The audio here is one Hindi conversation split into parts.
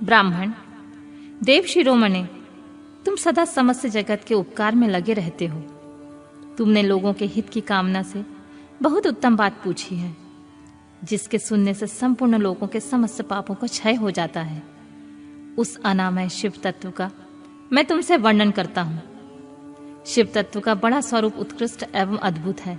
ब्राह्मण, देव शिरोमणे, तुम सदा समस्त जगत के उपकार में लगे रहते हो। तुमने लोगों के हित की कामना से बहुत उत्तम बात पूछी है, जिसके सुनने से संपूर्ण लोगों के समस्त पापों का क्षय हो जाता है। उस अनामय शिव तत्व का मैं तुमसे वर्णन करता हूं। शिव तत्व का बड़ा स्वरूप उत्कृष्ट एवं अद्भुत है।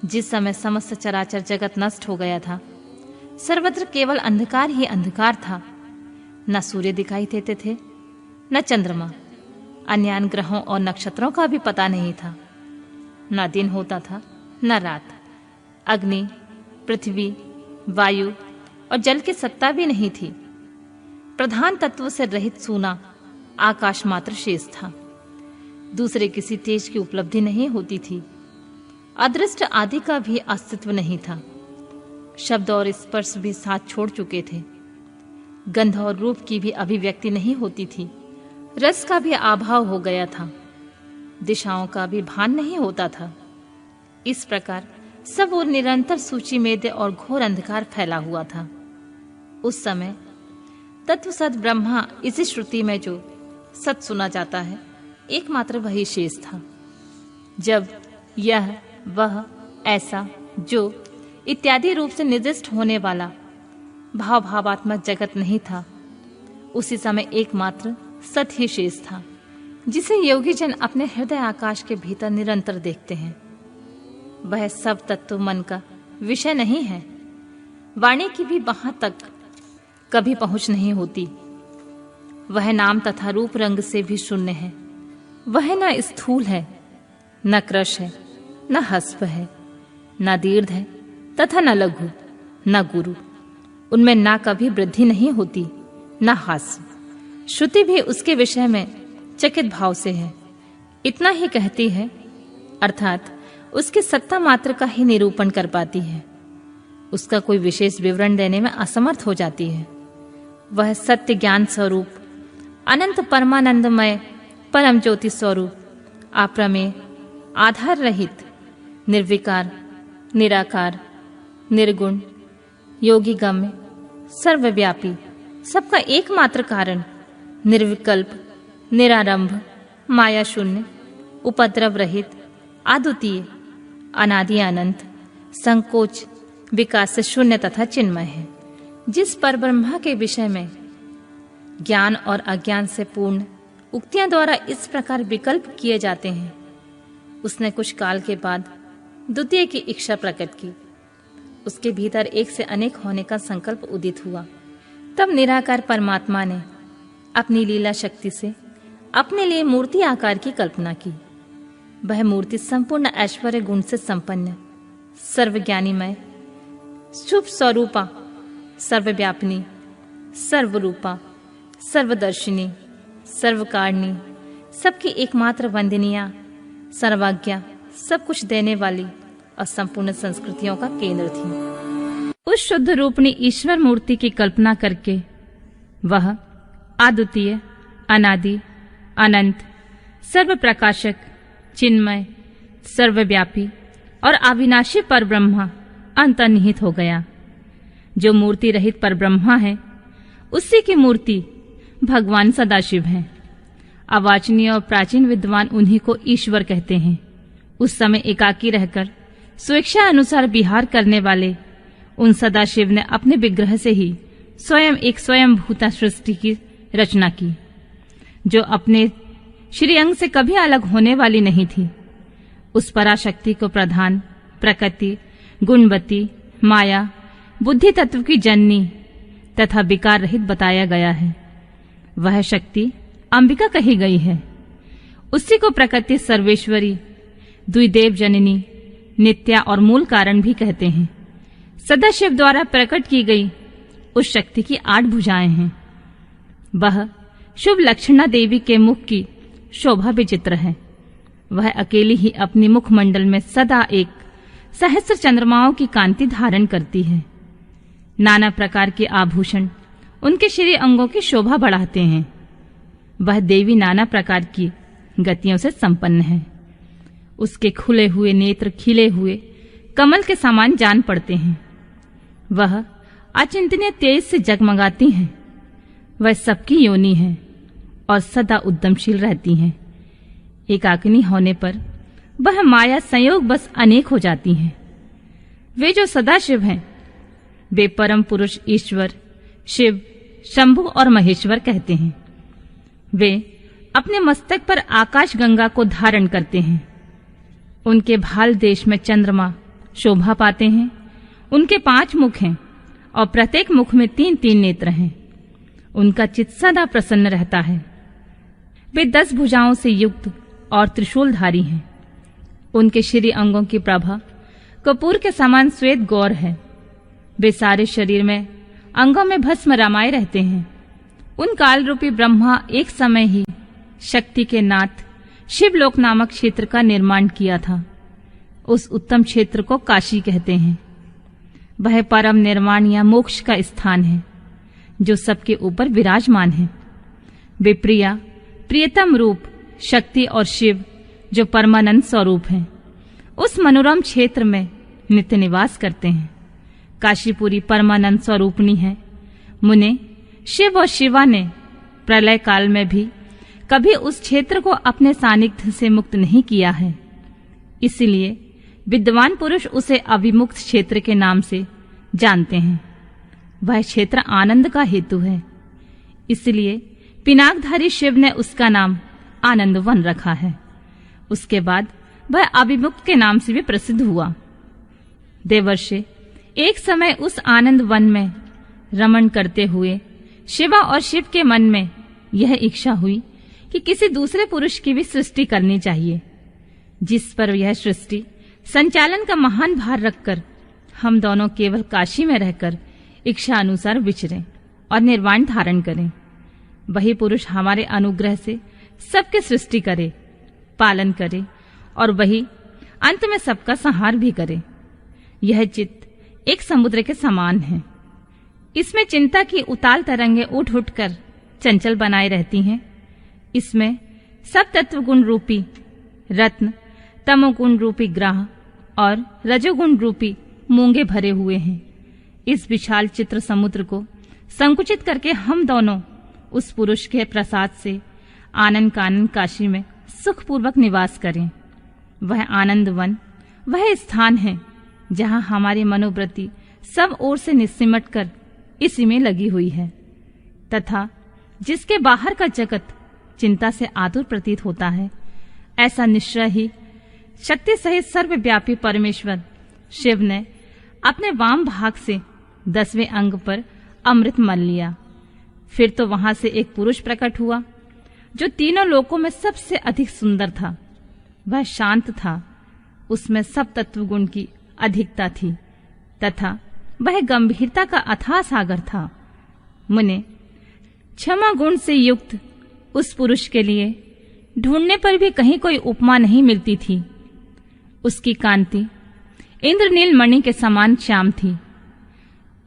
जिस समय समस्त चराचर जगत नष्ट हो गया था, सर्वत्र केवल अंधकार ही अंधकार था। न सूर्य दिखाई देते थे, न चंद्रमा, अन्य ग्रहों और नक्षत्रों का भी पता नहीं था। न दिन होता था न रात। अग्नि, पृथ्वी, वायु और जल की सत्ता भी नहीं थी। प्रधान तत्व से रहित सूना आकाश मात्र शेष था। दूसरे किसी तेज की उपलब्धि नहीं होती थी। अदृष्ट आदि का भी अस्तित्व नहीं था। शब्द और स्पर्श भी साथ छोड़ चुके थे। गंध और रूप की भी अभिव्यक्ति नहीं होती थी। रस का भी अभाव हो गया था। दिशाओं का भी भान नहीं होता था। इस प्रकार सब और निरंतर सूची मेद और घोर अंधकार फैला हुआ था। उस समय तत्व सद ब्रह्मा, इसी श्रुति में जो सत सुना जाता है, एकमात्र वही शेष था। जब यह, वह, ऐसा, जो इत्यादि रूप से निर्दिष्ट होने वाला भावात्मक जगत नहीं था, उसी समय एकमात्र सत ही शेष था, जिसे योगी जन अपने हृदय आकाश के भीतर निरंतर देखते हैं। वह सब तत्व मन का विषय नहीं है। वाणी की भी वहां तक कभी पहुंच नहीं होती। वह नाम तथा रूप रंग से भी शून्य है। वह न स्थूल है, न कृश है, न हस्व है, न दीर्घ है तथा न लघु, न गुरु। उनमें ना कभी वृद्धि नहीं होती, न हास्य। श्रुति भी उसके विषय में चकित भाव से है। इतना ही कहती है, अर्थात उसकी सत्ता मात्र का ही निरूपण कर पाती है। उसका कोई विशेष विवरण देने में असमर्थ हो जाती है। वह सत्य ज्ञान स्वरूप, अनंत परमानंदमय परम ज्योति स्वरूप, अप्रमेय, आधार रहित, निर्विकार, निराकार, निर्गुण, योगी गम्य, सर्वव्यापी, सबका एकमात्र कारण, निर्विकल्प, निरारंभ, माया शून्य, उपद्रव रहित, अद्वितीय, अनादि अनंत, संकोच, विकास से शून्य तथा चिन्मय है। जिस परब्रह्मा के विषय में ज्ञान और अज्ञान से पूर्ण उक्तियां द्वारा इस प्रकार विकल्प किए जाते हैं, उसने कुछ काल के बाद द्वितीय की इच्छा प्रकट की। उसके भीतर एक से अनेक होने का संकल्प उदित हुआ। तब निराकार परमात्मा ने अपनी लीला शक्ति से अपने लिए मूर्ति आकार की कल्पना की। वह मूर्ति संपूर्ण ऐश्वर्य गुण से संपन्न, सर्वज्ञानीमय, शुभ स्वरूपा, सर्वव्यापिनी, सर्वरूपा, सर्वदर्शिनी, सर्वकारिणी, सबकी एकमात्र वंदनीया, सर्वज्ञा, सब कुछ देने वाली और संपूर्ण संस्कृतियों का केंद्र थी। उस शुद्ध रूपणी ईश्वर मूर्ति की कल्पना करके वह अद्वितीय, अनादि, अनंत, सर्व प्रकाशक, चिन्मय, सर्वव्यापी और अविनाशी परब्रह्मा अंतर्निहित हो गया। जो मूर्ति रहित परब्रह्मा है, उसी की मूर्ति भगवान सदाशिव है। अवाचनीय और प्राचीन विद्वान उन्हीं को ईश्वर कहते हैं। उस समय एकाकी रहकर स्वेच्छा अनुसार विहार करने वाले उन सदाशिव ने अपने विग्रह से ही स्वयं एक स्वयंभूता सृष्टि की रचना की, जो अपने श्रीअंग से कभी अलग होने वाली नहीं थी। उस पराशक्ति को प्रधान, प्रकृति, गुणवती, माया, बुद्धि तत्व की जननी तथा विकार रहित बताया गया है। वह शक्ति अंबिका कही गई है। उसी को प्रकृति सर्वेश्वरी, द्विदेव जननी, नित्या और मूल कारण भी कहते हैं। सदाशिव द्वारा प्रकट की गई उस शक्ति की 8 भुजाएं हैं। वह शुभ लक्षणा देवी के मुख की शोभा विचित्र है। वह अकेली ही अपनी मुखमंडल में सदा एक सहस्र चंद्रमाओं की कांति धारण करती है। नाना प्रकार के आभूषण उनके श्री अंगों की शोभा बढ़ाते हैं। वह देवी नाना प्रकार की गतियों से संपन्न है। उसके खुले हुए नेत्र खिले हुए कमल के समान जान पड़ते हैं। वह अचिंतनीय तेज से जगमगाती हैं। वह सबकी योनि है और सदा उद्यमशील रहती हैं। एकाकिनी होने पर वह माया संयोग बस अनेक हो जाती हैं। वे जो सदाशिव हैं, वे परम पुरुष ईश्वर शिव, शंभु और महेश्वर कहते हैं। वे अपने मस्तक पर आकाश गंगा को धारण करते हैं। उनके भाल देश में चंद्रमा शोभा पाते हैं। उनके 5 मुख हैं और प्रत्येक मुख में 3-3 नेत्र हैं। उनका चित्त सदा प्रसन्न रहता है। वे 10 भुजाओं से युक्त और त्रिशूलधारी हैं। उनके श्री अंगों की प्रभा कपूर के समान श्वेत गौर है। वे सारे शरीर में अंगों में भस्म रमाए रहते हैं। उन काल रूपी ब्रह्मा एक समय ही शक्ति के नाथ शिवलोक नामक क्षेत्र का निर्माण किया था। उस उत्तम क्षेत्र को काशी कहते हैं। वह परम निर्वाण या मोक्ष का स्थान है जो सबके ऊपर विराजमान है। वे प्रिया, प्रियतम रूप, शक्ति और शिव जो परमानंद स्वरूप हैं, उस मनोरम क्षेत्र में नित्य निवास करते हैं। काशीपुरी परमानंद स्वरूपनी है। मुने, शिव और शिवा ने प्रलय काल में भी कभी उस क्षेत्र को अपने सानिध्य से मुक्त नहीं किया है। इसलिए विद्वान पुरुष उसे अविमुक्त क्षेत्र के नाम से जानते हैं। वह क्षेत्र आनंद का हेतु है। इसलिए पिनाकधारी शिव ने उसका नाम आनंद वन रखा है। उसके बाद वह अविमुक्त के नाम से भी प्रसिद्ध हुआ। देवर्षि एक समय उस आनंद वन में रमण करते हुए शिवा और शिव के मन में यह इच्छा हुई कि किसी दूसरे पुरुष की भी सृष्टि करनी चाहिए, जिस पर यह सृष्टि संचालन का महान भार रखकर हम दोनों केवल काशी में रहकर इच्छा अनुसार विचरें और निर्वाण धारण करें। वही पुरुष हमारे अनुग्रह से सबके सृष्टि करे, पालन करे और वही अंत में सबका संहार भी करे। यह चित्त एक समुद्र के समान है। इसमें चिंता की उताल तरंगे उठ उठकर चंचल बनाए रहती हैं। इसमें सब तत्व गुण रूपी रत्न, तमोगुण रूपी ग्राह और रजोगुण रूपी मूंगे भरे हुए हैं। इस विशाल चित्र समुद्र को संकुचित करके हम दोनों उस पुरुष के प्रसाद से आनंद कानन काशी में सुखपूर्वक निवास करें। वह आनंद वन वह स्थान है जहां हमारी मनोवृत्ति सब ओर से निसिमट कर इसी में लगी हुई है तथा जिसके बाहर का जगत चिंता से आतुर प्रतीत होता है। ऐसा निश्चय ही शक्ति सहित सर्वव्यापी परमेश्वर शिव ने अपने वाम भाग से 10वें अंग पर अमृत मल लिया। फिर तो वहां से एक पुरुष प्रकट हुआ जो तीनों लोकों में सबसे अधिक सुंदर था। वह शांत था, उसमें सब तत्व गुण की अधिकता थी तथा वह गंभीरता का अथाह सागर था। मुने, क्षमा गुण से युक्त उस पुरुष के लिए ढूंढने पर भी कहीं कोई उपमा नहीं मिलती थी। उसकी कांति इंद्रनील मणि के समान श्याम थी।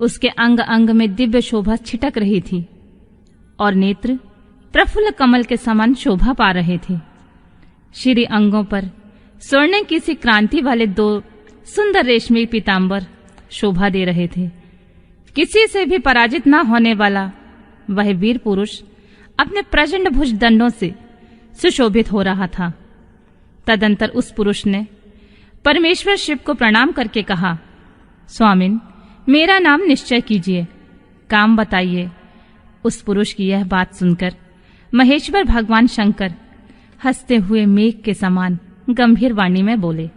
उसके अंग अंग में दिव्य शोभा छिटक रही थी और नेत्र प्रफुल्ल कमल के समान शोभा पा रहे थे। श्री अंगों पर स्वर्ण की सी क्रांति वाले 2 सुंदर रेशमी पीतांबर शोभा दे रहे थे। किसी से भी पराजित न होने वाला वह वीर पुरुष अपने प्रचंड भुज दंडों से सुशोभित हो रहा था। तदंतर उस पुरुष ने परमेश्वर शिव को प्रणाम करके कहा, स्वामिन, मेरा नाम निश्चय कीजिए, काम बताइए। उस पुरुष की यह बात सुनकर महेश्वर भगवान शंकर हंसते हुए मेघ के समान गंभीर वाणी में बोले,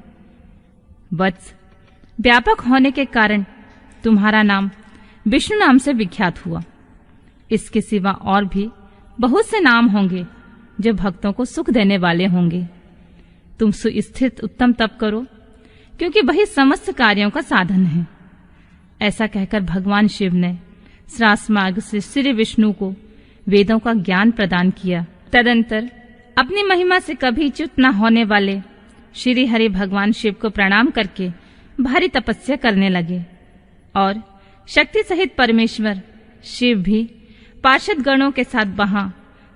वत्स, व्यापक होने के कारण तुम्हारा नाम विष्णु नाम से विख्यात हुआ। इसके सिवा और भी बहुत से नाम होंगे जो भक्तों को सुख देने वाले होंगे। तुम सुस्थित उत्तम तप करो, क्योंकि वही समस्त कार्यों का साधन है। ऐसा कहकर भगवान शिव ने श्रास मार्ग से श्री विष्णु को वेदों का ज्ञान प्रदान किया। तदंतर अपनी महिमा से कभी च्युत न होने वाले श्री हरि भगवान शिव को प्रणाम करके भारी तपस्या करने लगे और शक्ति सहित परमेश्वर शिव भी पार्षद गणों के साथ वहां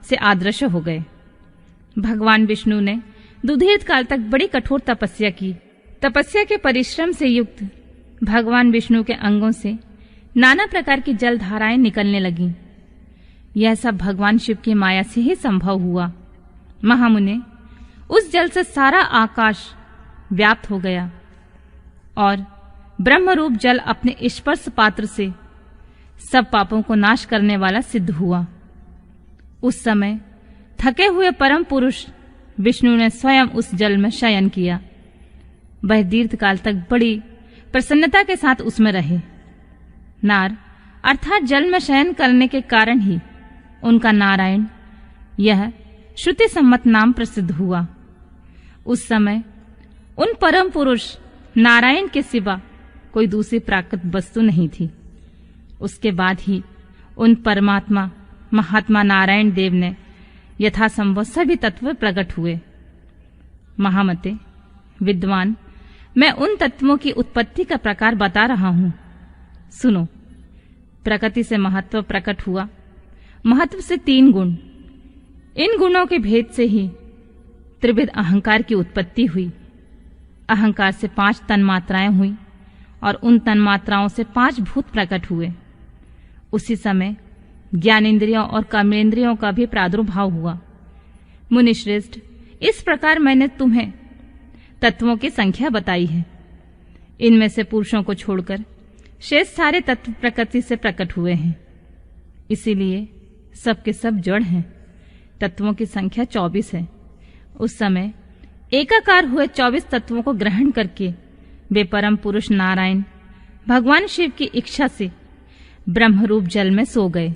से आदृश्य हो गए। भगवान विष्णु ने दुधीर्घ काल तक बड़ी कठोर तपस्या की। तपस्या के परिश्रम से युक्त भगवान विष्णु के अंगों से नाना प्रकार की जल धाराएं निकलने लगीं। यह सब भगवान शिव की माया से ही संभव हुआ। महामुने, उस जल से सारा आकाश व्याप्त हो गया और ब्रह्मरूप जल अपने स्पर्श पात्र से सब पापों को नाश करने वाला सिद्ध हुआ। उस समय थके हुए परम पुरुष विष्णु ने स्वयं उस जल में शयन किया। वह दीर्घ काल तक बड़ी प्रसन्नता के साथ उसमें रहे। नार अर्थात जल में शयन करने के कारण ही उनका नारायण, यह श्रुति सम्मत नाम प्रसिद्ध हुआ। उस समय उन परम पुरुष नारायण के सिवा कोई दूसरी प्राकृत वस्तु नहीं थी। उसके बाद ही उन परमात्मा महात्मा नारायण देव ने यथासंभव सभी तत्व प्रकट हुए। महामते, विद्वान, मैं उन तत्वों की उत्पत्ति का प्रकार बता रहा हूं। सुनो। प्रकृति से महत्व प्रकट हुआ। महत्व से 3 गुण। इन गुणों के भेद से ही त्रिविध अहंकार की उत्पत्ति हुई। अहंकार से 5 तन्मात्राएं हुई और उन तन्मात्राओं से 5 भूत प्रकट हुए। उसी समय ज्ञानेंद्रियों और कर्मेंद्रियों का भी प्रादुर्भाव हुआ। मुनिश्रेष्ठ, इस प्रकार मैंने तुम्हें तत्वों की संख्या बताई है। इनमें से पुरुषों को छोड़कर शेष सारे तत्व प्रकृति से प्रकट हुए हैं। इसीलिए सबके सब जड़ हैं। तत्वों की संख्या 24 है। उस समय एकाकार हुए 24 तत्वों को ग्रहण करके वे परम पुरुष नारायण भगवान शिव की इच्छा से ब्रह्मरूप जल में सो गए।